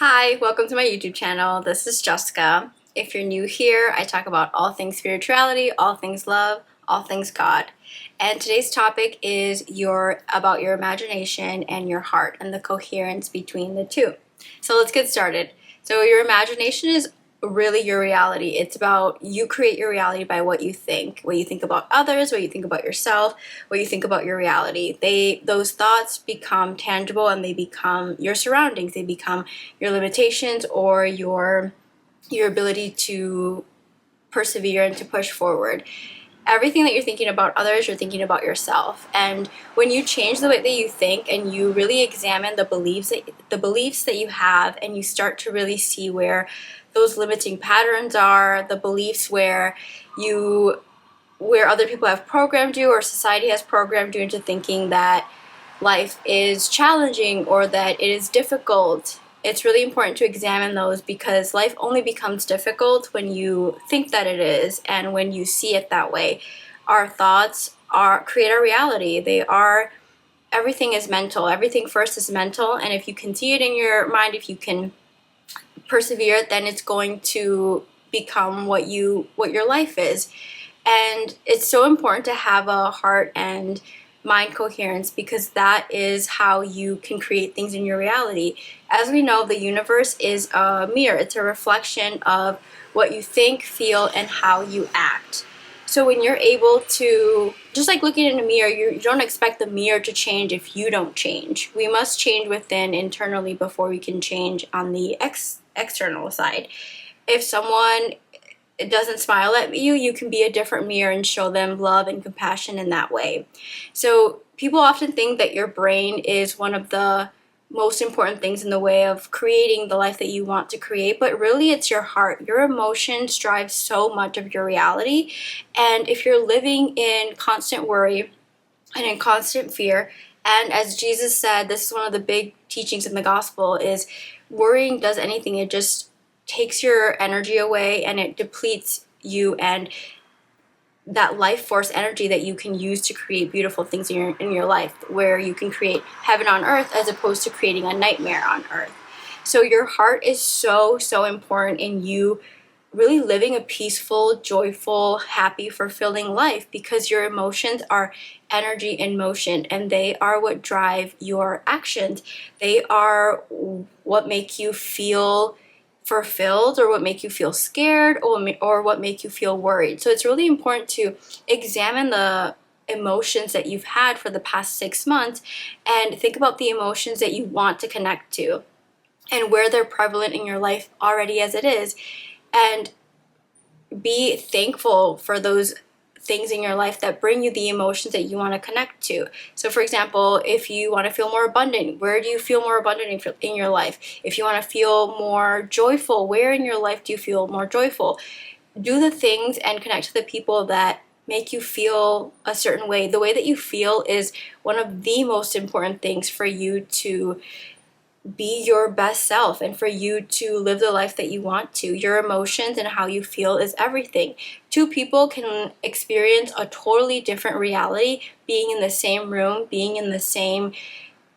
Hi, welcome to my YouTube channel. This is Jessica. If you're new here, I talk about all things spirituality, all things love, all things God. And today's topic is about your imagination and your heart and the coherence between the two. So let's get started. So your imagination is really your reality. It's about you create your reality by what you think about others, what you think about yourself, what you think about your reality. Those thoughts become tangible and they become your surroundings. They become your limitations or your ability to persevere and to push forward. Everything that you're thinking about others, you're thinking about yourself. And when you change the way that you think and you really examine the beliefs that you have, and you start to really see where those limiting patterns are, the beliefs where other people have programmed you or society has programmed you into thinking that life is challenging or that it is difficult. It's really important to examine those, because life only becomes difficult when you think that it is and when you see it that way. Our thoughts create our reality. Everything is mental. Everything first is mental, and if you can see it in your mind, if you can persevere, then it's going to become what your life is. And it's so important to have a heart and mind coherence, because that is how you can create things in your reality. As we know, the universe is a mirror. It's a reflection of what you think, feel, and how you act. So when you're able to, just like looking in a mirror, you don't expect the mirror to change if you don't change. We must change within internally before we can change on the external side. If someone doesn't smile at you, you can be a different mirror and show them love and compassion in that way. So people often think that your brain is one of the most important things in the way of creating the life that you want to create, but really it's your heart. Your emotions drive so much of your reality, and if you're living in constant worry and in constant fear, and as Jesus said, this is one of the big teachings in the gospel, is worrying does anything. It just takes your energy away and it depletes you and that life force energy that you can use to create beautiful things in your life, where you can create heaven on earth as opposed to creating a nightmare on earth. So your heart is so important in you really living a peaceful, joyful, happy, fulfilling life, because your emotions are energy in motion, and they are what drive your actions. They are what make you feel fulfilled, or what make you feel scared, or what make you feel worried. So it's really important to examine the emotions that you've had for the past 6 months and think about the emotions that you want to connect to and where they're prevalent in your life already as it is, and be thankful for those things in your life that bring you the emotions that you want to connect to. So for example, if you want to feel more abundant, where do you feel more abundant in your life? If you want to feel more joyful, where in your life do you feel more joyful? Do the things and connect to the people that make you feel a certain way. The way that you feel is one of the most important things for you to be your best self and for you to live the life that you want to. Your emotions and how you feel is everything. Two people can experience a totally different reality being in the same room, being in the same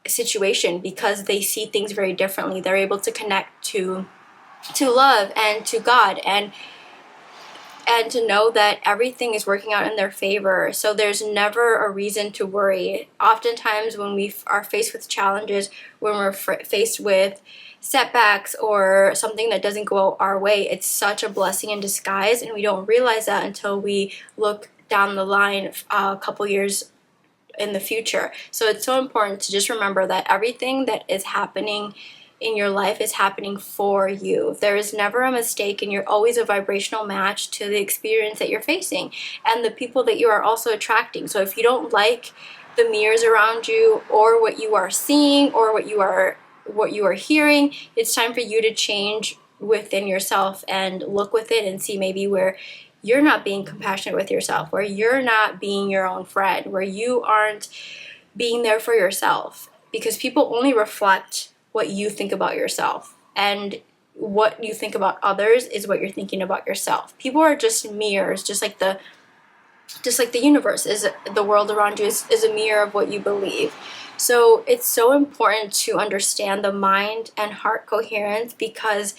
situation, because they see things very differently. They're able to connect to love and to God, and to know that everything is working out in their favor. So there's never a reason to worry. Oftentimes when we are faced with challenges, when we're faced with setbacks or something that doesn't go our way, it's such a blessing in disguise, and we don't realize that until we look down the line a couple years in the future. So it's so important to just remember that everything that is happening in your life is happening for you. There is never a mistake, and you're always a vibrational match to the experience that you're facing and the people that you are also attracting. So if you don't like the mirrors around you, or what you are seeing, or what you are hearing, it's time for you to change within yourself and look within and see maybe where you're not being compassionate with yourself, where you're not being your own friend, where you aren't being there for yourself. Because people only reflect what you think about yourself, and what you think about others is what you're thinking about yourself. People are just mirrors, just like the universe is, the world around you is a mirror of what you believe. So it's so important to understand the mind and heart coherence, because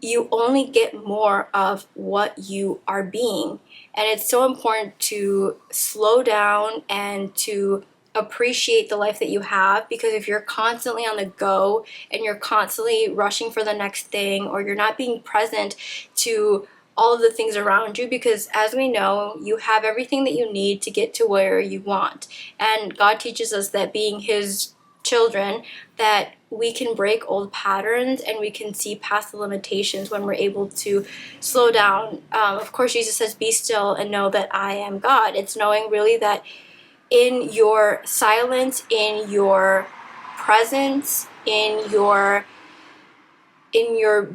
you only get more of what you are being. And it's so important to slow down and to appreciate the life that you have, because if you're constantly on the go and you're constantly rushing for the next thing, or you're not being present to all of the things around you, because as we know, you have everything that you need to get to where you want. And God teaches us that, being his children, that we can break old patterns and we can see past the limitations when we're able to slow down. Of course, Jesus says, be still and know that I am God. It's knowing really that in your silence, in your presence, in your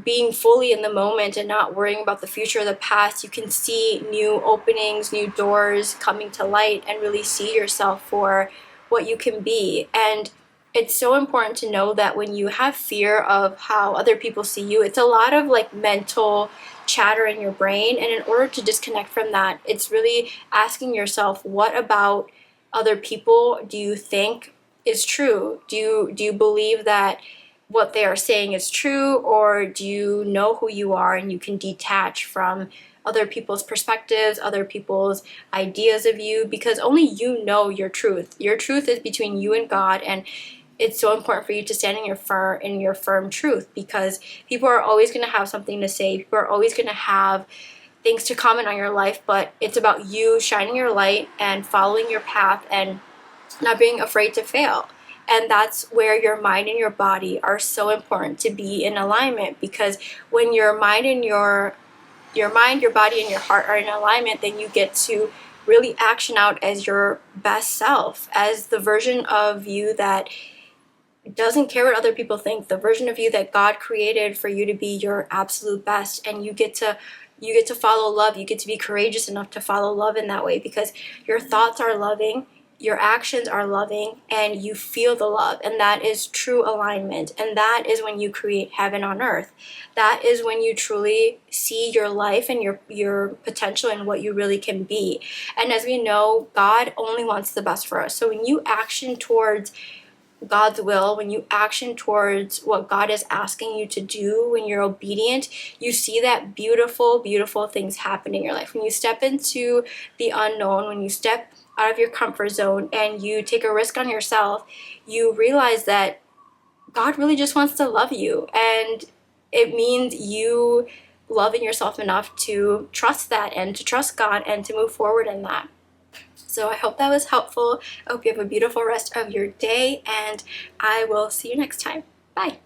being fully in the moment and not worrying about the future or the past, you can see new openings, new doors coming to light, and really see yourself for what you can be. And it's so important to know that when you have fear of how other people see you, it's a lot of like mental chatter in your brain. And in order to disconnect from that, it's really asking yourself, what about other people do you think is true? Do you believe that what they are saying is true, or do you know who you are and you can detach from other people's perspectives, other people's ideas of you? Because only you know your truth. Your truth is between you and God, and it's so important for you to stand in your firm truth, because people are always going to have something to say. People are always going to have things to comment on your life, but it's about you shining your light and following your path and not being afraid to fail. And that's where your mind and your body are so important to be in alignment, because when your mind, your body, and your heart are in alignment, then you get to really action out as your best self, as the version of you that doesn't care what other people think, the version of you that God created for you to be your absolute best. And you get to follow love. You get to be courageous enough to follow love in that way, because your thoughts are loving, your actions are loving, and you feel the love. And that is true alignment. And that is when you create heaven on earth. That is when you truly see your life and your potential and what you really can be. And as we know, God only wants the best for us. So when you action towards God's will, when you action towards what God is asking you to do, when you're obedient, you see that beautiful, beautiful things happen in your life. When you step into the unknown, when you step out of your comfort zone and you take a risk on yourself, you realize that God really just wants to love you. And it means you loving yourself enough to trust that and to trust God and to move forward in that. So I hope that was helpful. I hope you have a beautiful rest of your day, and I will see you next time. Bye.